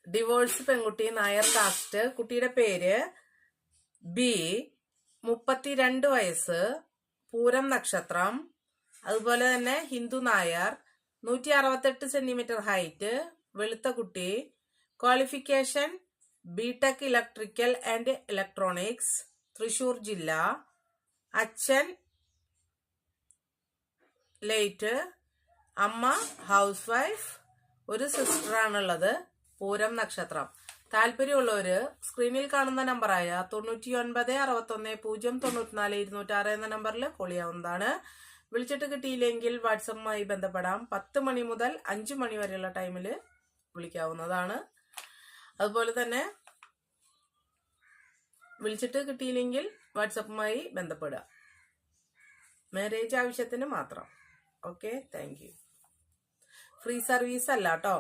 Divorce പെൺകുട്ടി, Nair cast. കുട്ടിയുടെ പേര് ബി. 32 വയസ്സ്, പൂരം നക്ഷത്രം. അതുപോലെ തന്നെ ഹിന്ദു നായർ, 168 സെന്റിമീറ്റർ ഹൈറ്റ്, വെളുത്ത കുട്ടി. Qualification BTech electrical and electronics, Thrissur ജില്ല. അച്ഛൻ ലേറ്റ്, അമ്മ ഹൗസ് വൈഫ്, ഒരു സിസ്റ്ററാണുള്ളത്. പൂരം നക്ഷത്രം. താല്പര്യമുള്ളവര് സ്ക്രീനിൽ കാണുന്ന നമ്പറായ 9961094206 എന്ന നമ്പറിൽ കോൾ ചെയ്യാവുന്നതാണ്. വിളിച്ചിട്ട് കിട്ടിയില്ലെങ്കിൽ വാട്സപ്പുമായി ബന്ധപ്പെടാം. 10 മണി മുതൽ 5 മണി വരെയുള്ള ടൈമിൽ വിളിക്കാവുന്നതാണ്. അതുപോലെ തന്നെ വിളിച്ചിട്ട് കിട്ടിയില്ലെങ്കിൽ വാട്സപ്പുമായി ബന്ധപ്പെടുക. മാരേജ് ആവശ്യത്തിന് മാത്രം. Okay, thank you. Free service അല്ല കേട്ടോ.